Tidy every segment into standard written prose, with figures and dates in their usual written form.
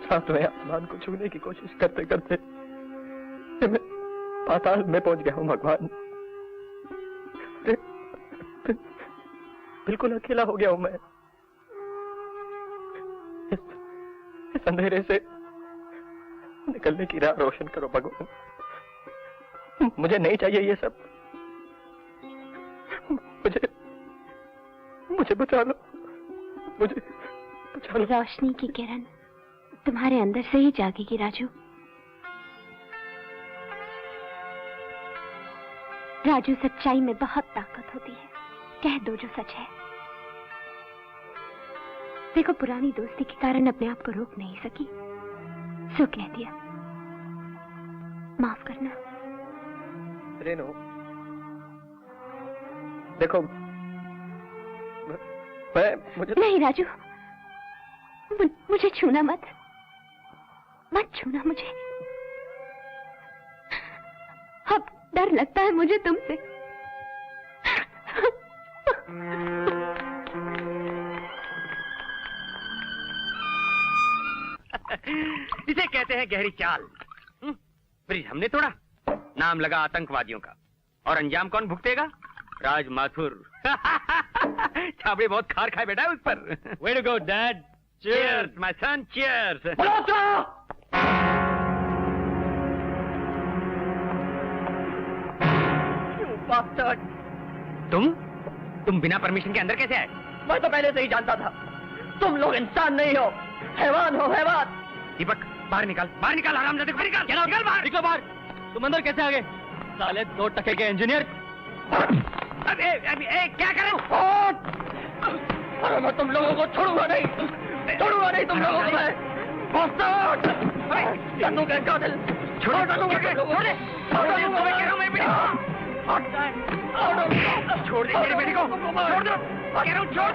सातवें आसमान को छूने की कोशिश करते करते मैं पाताल में पहुंच गया हूं भगवान। बिल्कुल अकेला हो गया हूं मैं। इस अंधेरे से निकलने की राह रोशन करो भगवान। मुझे नहीं चाहिए ये सब। मुझे बचा लो, मुझे बचा लो। रोशनी की किरण तुम्हारे अंदर से ही जागेगी राजू। राजू, सच्चाई में बहुत ताकत होती है। कह दो जो सच है। देखो, पुरानी दोस्ती के कारण अपने आप को रोक नहीं सकी, सो कह दिया। माफ करना। रेनू, देखो मुझे नहीं राजू, मुझे छूना मत छूना मुझे। अब डर लगता है मुझे तुमसे। इसे कहते हैं गहरी चाल। ब्रिज हमने तोड़ा, नाम लगा आतंकवादियों का, और अंजाम कौन भुगतेगा? राज माथुर। छाबड़े बहुत खार खाए बेटा उस पर। Way to go, Dad. Cheers, my son. Cheers. तुम बिना परमिशन के अंदर कैसे आए? मैं तो पहले से ही जानता था। तुम लोग इंसान नहीं हो, हैवान हो, हैवान। दीपक, बाहर निकाल हरामजादे, बाहर निकाल बाहर। निकलो बाहर। तुम अंदर कैसे आ गए? साले 2 टके के इंजीनियर। क्या करें? अरे मैं तुम लोगों को छोड़ूंगा नहीं तुम लोगों को मैं। चंदू का कातिल। छोड़ दो मेरी बेटी को। छोड़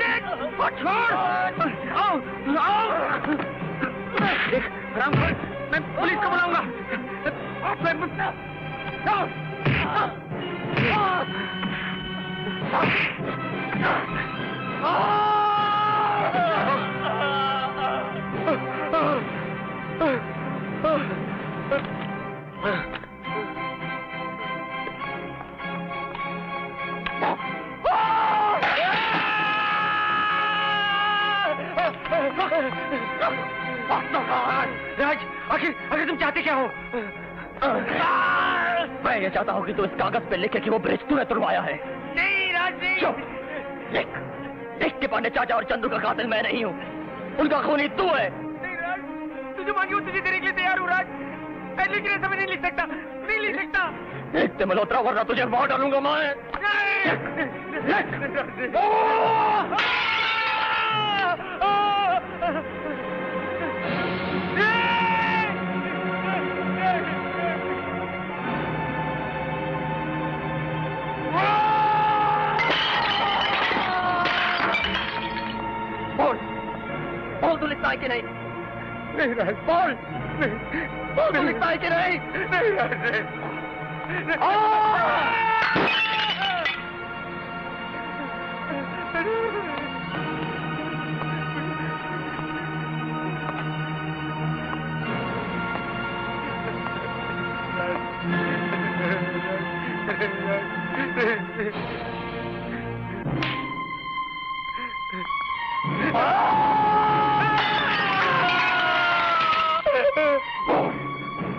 दे। राम, मैं पुलिस को बुलाऊंगा। राज, आखिर तुम चाहते क्या हो? मैं ये चाहता हूँ कि तू इस कागज पे लिखे कि वो ब्रिज तूने तुड़वाया है। नहीं राज, नहीं। चुप। लिख के पांडे चाचा और चंदू का कातिल मैं नहीं हूँ, उनका खूनी तू है। नहीं राज, तुझे मांगी तुझे देने के लिए तैयार हूँ राज। मैं लिखने समय नहीं लिख सकता। लिखते मल्होत्रा, वरना तुझे मार डालूंगा मैं। बोल तू लिखता है कि नहीं? नहीं राज, बोल तू लिखता है कि नहीं? नहीं राज,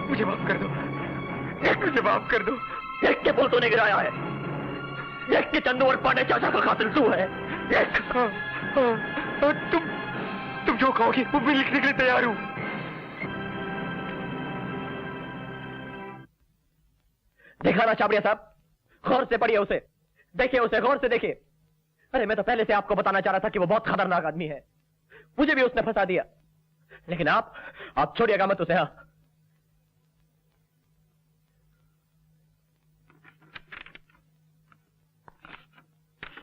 मुझे माफ कर दो। देख के बोल तूने गिराया है। देख के चंदू और पांडे चाचा का कातिल तू है। तुम जो कहोगे वो मैं लिखने के लिए तैयार हूं। देखा ना चाबड़िया साहब, गौर से पढ़िए उसे, देखिए उसे, गौर से देखिए। अरे मैं तो पहले से आपको बताना चाह रहा था कि वो बहुत खतरनाक आदमी है। मुझे भी उसने फंसा दिया, लेकिन आप छोड़िएगा मत उसे। हाँ,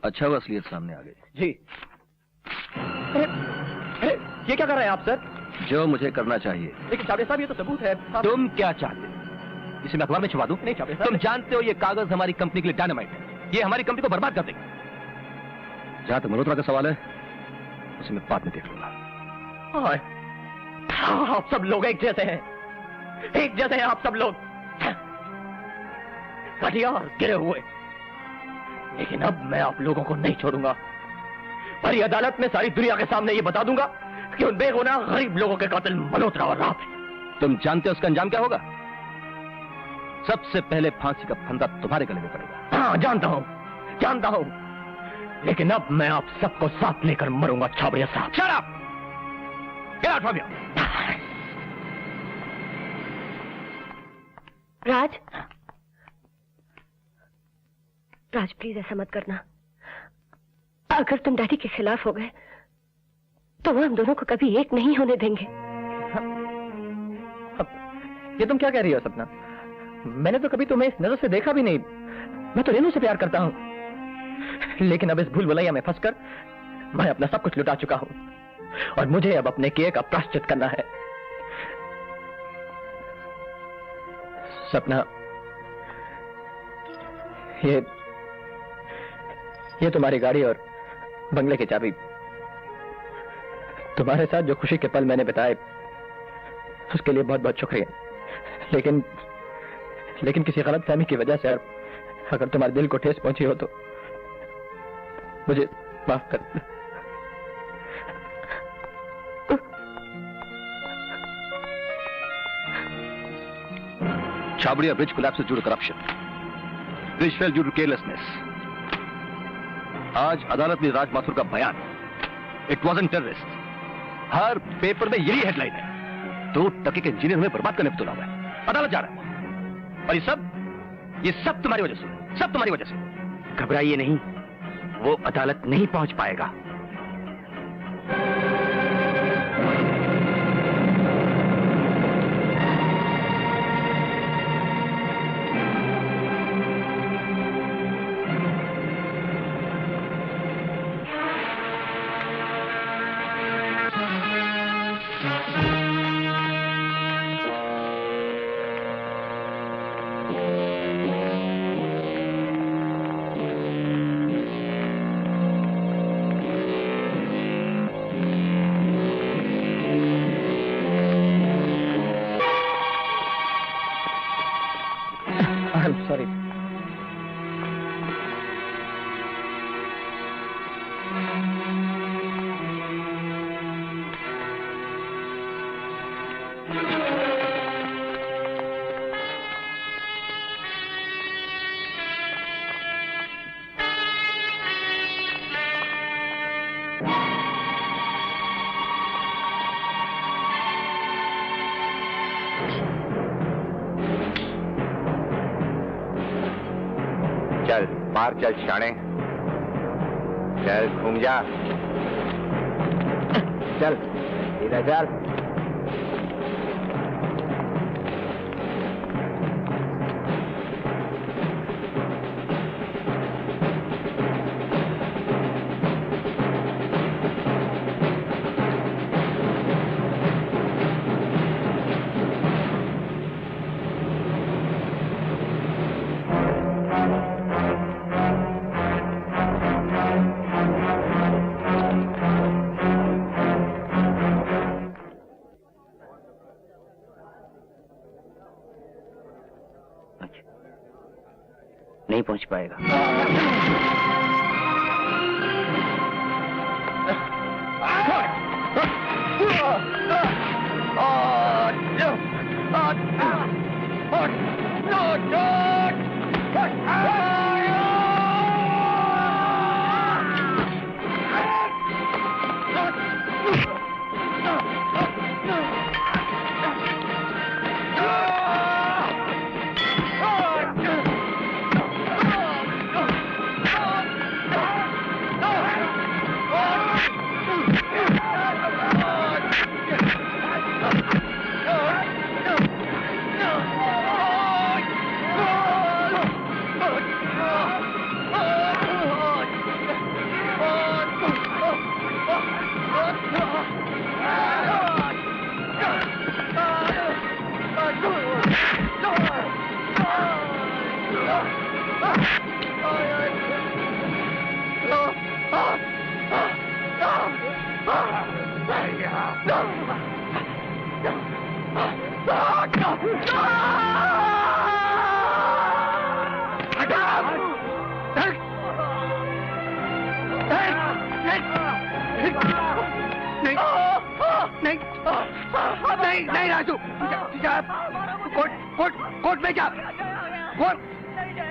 अच्छा हुआ असलियत सामने आ गई। जी। अरे, ये क्या कर रहे हैं आप सर? जो मुझे करना चाहिए। लेकिन चाबड़िया साहब ये तो सबूत है। तुम क्या चाहते? इसे मैं अखबार में छुपा दूं? नहीं चाबड़िया साहब, तुम जानते हो ये कागज हमारी कंपनी के लिए डायनामाइट है। ये हमारी कंपनी को बर्बाद कर देगा। जहां तक मल्होत्रा का सवाल है, उसे मैं बाद में देख लूंगा। आप सब लोग एक जैसे हैं, एक जैसे हैं आप सब लोग, घटिया और गिरे हुए। लेकिन अब मैं आप लोगों को नहीं छोड़ूंगा। बड़ी अदालत में सारी दुनिया के सामने ये बता दूंगा कि उन बेगुनाह गरीब लोगों के कातिल मल्होत्रा और राव है। तुम जानते हो उसका अंजाम क्या होगा? सबसे पहले फांसी का फंदा तुम्हारे गले में पड़ेगा। हाँ, जानता हूं, लेकिन अब मैं आप सबको साथ लेकर मरूंगा छाबड़िया साहब। Shut up! Get out from here! Raj please ऐसा मत करना। अगर तुम डैडी के खिलाफ हो गए तो वो हम दोनों को कभी एक नहीं होने देंगे। ये तुम क्या कह रही हो सपना? मैंने तो कभी तुम्हें इस नजर से देखा भी नहीं। मैं तो रेनू से प्यार करता हूं, लेकिन अब इस भूल भुलैया में फंसकर मैं अपना सब कुछ लुटा चुका हूं और मुझे अब अपने किए का प्रायश्चित करना है। सपना, ये तुम्हारी गाड़ी और बंगले की चाबी। तुम्हारे साथ जो खुशी के पल मैंने बिताए उसके लिए बहुत बहुत शुक्रिया। लेकिन किसी गलतफहमी की वजह से अगर तुम्हारे दिल को ठेस पहुंची हो तो मुझे माफ कर दो। Chhabria bridge collapse due to corruption, bridge fail due to carelessness. आज अदालत में राज माथुर का बयान, इट वाज़न्ट टेररिस्ट, हर पेपर में यही हेडलाइन है। 2 टके के इंजीनियर हमें बर्बाद करने पर तुला हुआ है, अदालत जा रहा है। और ये सब तुम्हारी वजह से, सब तुम्हारी वजह से। घबराइए नहीं, वो अदालत नहीं पहुंच पाएगा। सॉरी। चल बाहर चल शाणे, चल घूम जा, चल इधर चल। नहीं पहुंच पाएगा। नहीं राजू, कोर्ट में जा,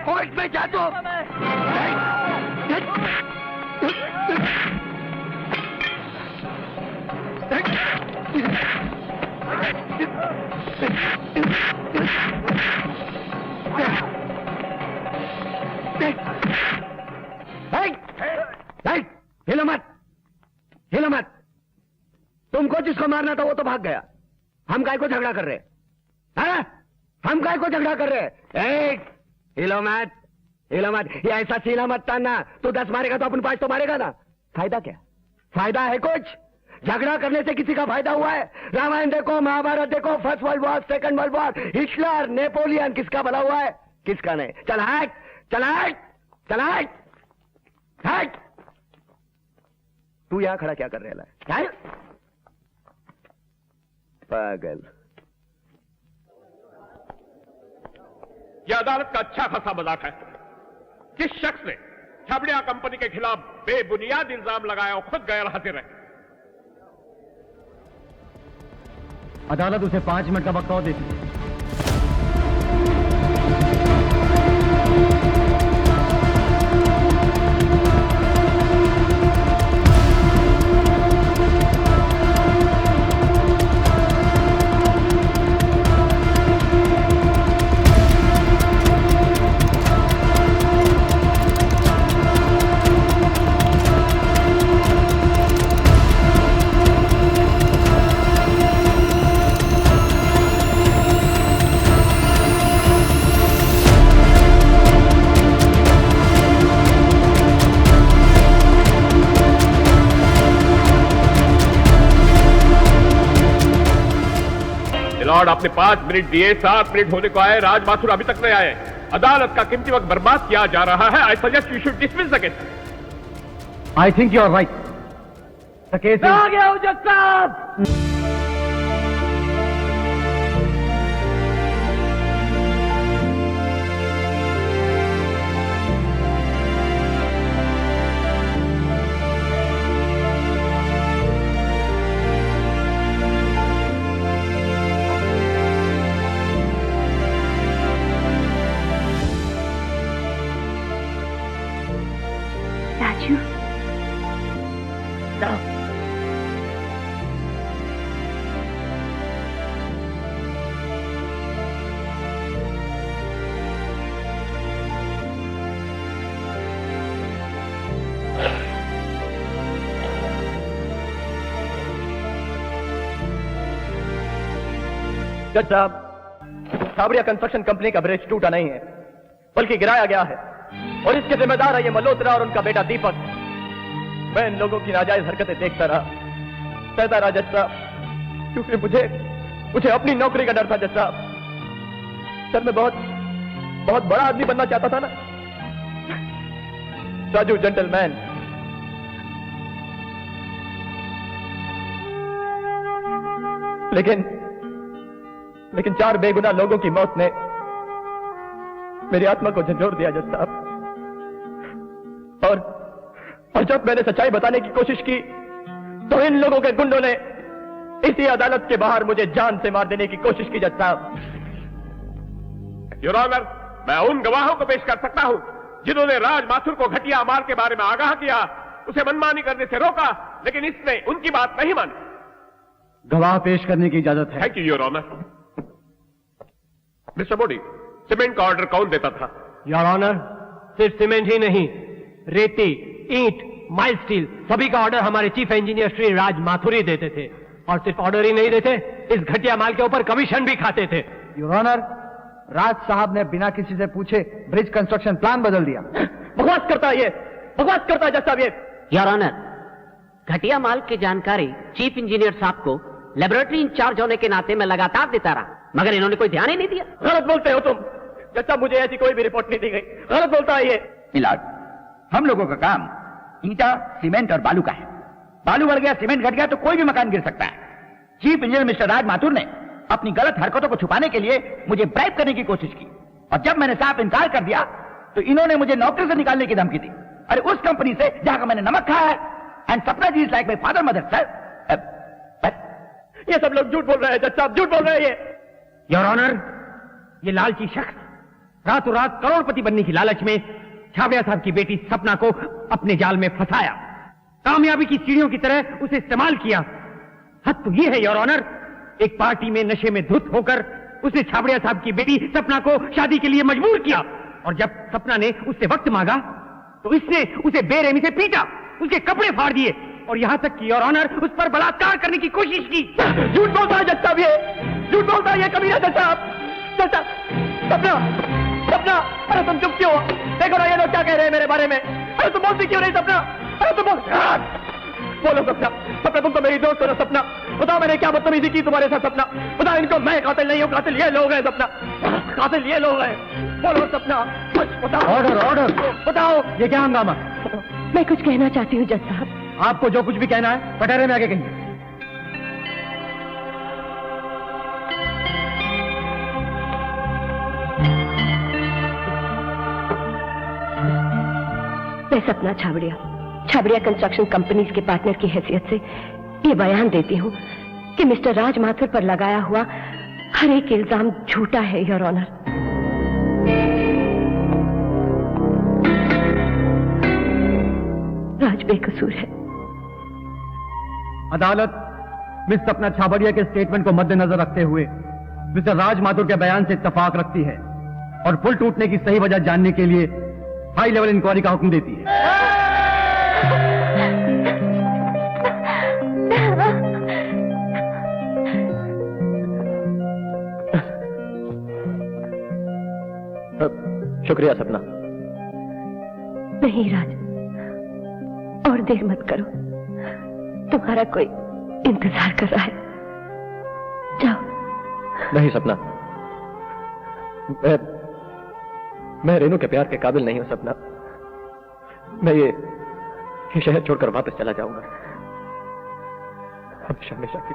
कोर्ट में जा तो। हिलो मत, हिलो मत। तुमको जिसको मारना था वो तो भाग गया, हम काय को झगड़ा कर रहे हैं? हम काय को झगड़ा कर रहे हैं? हिलो मत, हिलो मत। ये ऐसा सीना मत तानना, तू 10 मारेगा तो अपन 5 तो मारेगा ना। फायदा क्या? फायदा है कुछ? झगड़ा करने से किसी का फायदा हुआ है? रामायण देखो, महाभारत देखो, first world war, second world war, Hitler, Napoleon, किसका भला हुआ है? किसका नहीं। चल हट, चल हट, चल हट, हट। तू यहां खड़ा क्या कर रहा है? पागल। यह अदालत का अच्छा खासा मजाक है। जिस शख्स ने छाबड़िया कंपनी के खिलाफ बेबुनियाद इल्जाम लगाया और खुद गैर हाजिर है। अदालत उसे 5 मिनट का वक्त और देती है। लॉर्ड आपने 5 मिनट दिए, 7 मिनट होने को आए, राज माथुर अभी तक नहीं आए। अदालत का कीमती वक्त बर्बाद किया जा रहा है। I suggest you should dismiss the case. I think you are right. The case आ गया हूं जज साहब। राजू, जज साहब, छाबड़िया कंस्ट्रक्शन कंपनी का ब्रिज टूटा नहीं है, बल्कि गिराया गया है, और इसके जिम्मेदार है ये मल्होत्रा और उनका बेटा दीपक। मैं इन लोगों की नाजायज हरकतें देखता रहा, सहता रहा जज साहब, क्योंकि मुझे अपनी नौकरी का डर था जज साहब। सर मैं बहुत बड़ा आदमी बनना चाहता था ना, राजू जेंटलमैन। लेकिन 4 बेगुनाह लोगों की मौत ने मेरी आत्मा को झंझोर दिया जज साहब। और जब मैंने सच्चाई बताने की कोशिश की तो इन लोगों के गुंडों ने इसी अदालत के बाहर मुझे जान से मार देने की कोशिश की जज साहब। योर ऑनर, मैं उन गवाहों को पेश कर सकता हूं जिन्होंने राज माथुर को घटिया माल के बारे में आगाह किया, उसे मनमानी करने से रोका, लेकिन इसने उनकी बात नहीं मानी। गवाह पेश करने की इजाजत है। Thank you your honour. Mister Modi, cement का ऑर्डर कौन देता था? योर ऑनर, सिर्फ सीमेंट ही नहीं, रेती, ईंट, माइल स्टील, सभी का ऑर्डर हमारे चीफ इंजीनियर श्री राज माथुर ही देते थे। और सिर्फ ऑर्डर ही नहीं देते, इस घटिया माल के ऊपर कमीशन भी खाते थे। योर ऑनर, राज साहब ने बिना किसी से पूछे ब्रिज कंस्ट्रक्शन प्लान बदल दिया। बकवास करता है ये, बकवास करता है जज साहब ये। योर ऑनर, घटिया माल की जानकारी चीफ इंजीनियर साहब को लेबोरेटरी इंचार्ज होने के नाते मैं लगातार देता रहा, मगर इन्होंने कोई ध्यान ही नहीं दिया। गलत बोलते हो तुम जज साहब, मुझे ऐसी कोई भी रिपोर्ट नहीं दी गई। गलत बोलता है ये। मिलाड, हम लोगों का काम ईंटा, सीमेंट और बालू का है। बालू बढ़ गया, सीमेंट घट गया तो कोई भी मकान गिर सकता है। चीफ इंजीनियर मिस्टर राज माथुर ने अपनी गलत हरकतों को छुपाने के लिए मुझे ब्राइब करने की कोशिश की, और जब मैंने साफ इनकार कर दिया तो इन्होंने मुझे नौकरी से निकालने की धमकी दी। अरे उस कंपनी से जहां का मैंने नमक खाया है। And Sapna ji is like my father mother sir. ये सब लोग झूठ बोल रहे हैं जज साहब, झूठ बोल रहे हैं ये। योर ऑनर, ये लालची शख्स रातों रात करोड़पति बनने की लालच में छाबड़िया साहब की बेटी सपना को अपने जाल में फंसाया, कामयाबी की सीढ़ियों की तरह उसे इस्तेमाल किया। हद तो ये है योर ऑनर, एक पार्टी में नशे में धुत होकर उसने छाबड़िया साहब की बेटी सपना को शादी के लिए मजबूर किया, और जब सपना ने उससे वक्त मांगा तो इसने उसे बेरहमी से पीटा, उसके कपड़े फाड़ दिए, और यहां तक कि योर ऑनर उस पर बलात्कार करने की कोशिश की। झूठ बोलता है जज साहब, ये झूठ बोलता है ये कमीना जज साहब। जज साहब, सपना सपना, अरे तुम चुप क्यों? देखो ना ये लोग क्या कह रहे हैं मेरे बारे में। अरे तुम बोलती क्यों नहीं सपना? अरे तुम बोलो सपना, सपना तुम तो मेरी दोस्त हो ना सपना। बताओ मैंने क्या बदतमीजी की तुम्हारे साथ सपना? बताओ इनको मैं कातिल नहीं हूँ, कातिल ये लोग हैं सपना, कातिल ये लोग हैं। बोलो सपना, बताओ। ऑर्डर ऑर्डर, बताओ ये क्या हंगामा? मैं कुछ कहना चाहती हूँ जज साहब। आपको जो कुछ भी कहना है पटहरे में आगे कहिए। मैं सपना छाबड़िया कंस्ट्रक्शन कंपनीज के पार्टनर की हैसियत से ये बयान देती हूँ कि मिस्टर राज माथुर पर लगाया हुआ हर एक इल्जाम झूठा है योर ऑनर। राज बेकसूर है। अदालत मिस सपना छाबड़िया के स्टेटमेंट को मद्देनजर रखते हुए मिस्टर राज माथुर के बयान से इत्तेफाक रखती है और पुल टूटने की सही वजह जानने के लिए हाई लेवल इंक्वायरी का हुक्म देती है। शुक्रिया सपना। नहीं राज, और देर मत करो, तुम्हारा कोई इंतजार कर रहा है। जाओ। नहीं सपना, मैं रेनू के प्यार के काबिल नहीं हूं सपना। मैं ये शहर छोड़कर वापस चला जाऊंगा, हमेशा हमेशा की।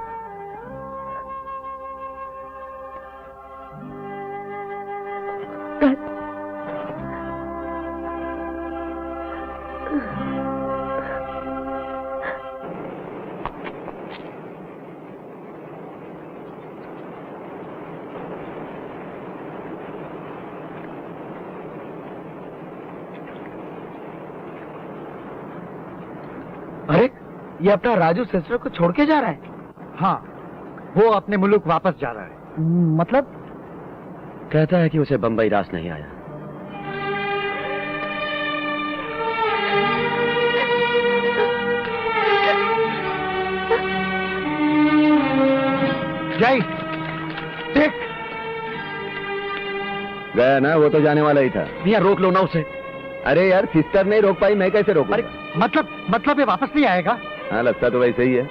अरे ये अपना राजू सिस्टर को छोड़ के जा रहा है? हाँ, वो अपने मुल्क वापस जा रहा है। मतलब? कहता है कि उसे बंबई रास नहीं आया। जय देख, गया ना, वो तो जाने वाला ही था। भैया रोक लो ना उसे। अरे यार, सिस्टर नहीं रोक पाई, मैं कैसे रोकूं? अरे मतलब ये वापस नहीं आएगा? हाँ, लगता तो वैसे ही है।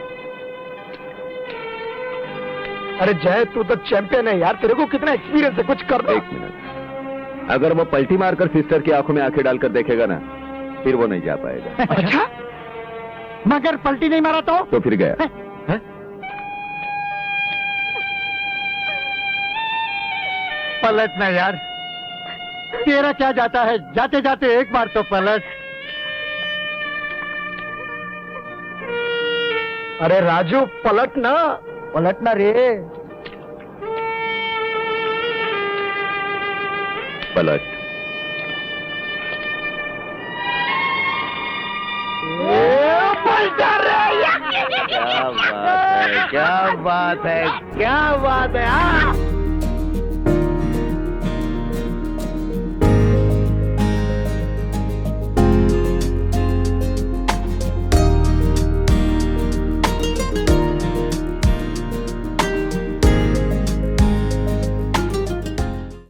अरे जय, तू तो चैंपियन है यार, तेरे को कितना एक्सपीरियंस है, कुछ कर दे। 1 मिनट, अगर वो पलटी मारकर सिस्टर की आंखों में आंखें डालकर देखेगा ना, फिर वो नहीं जा पाएगा। अच्छा, मगर पलटी नहीं मारा तो फिर गया। है? पलट ना यार, तेरा क्या जाता है, जाते जाते एक बार तो पलट। अरे राजू, पलट ना रे। पलट। क्या बात है, क्या बात है।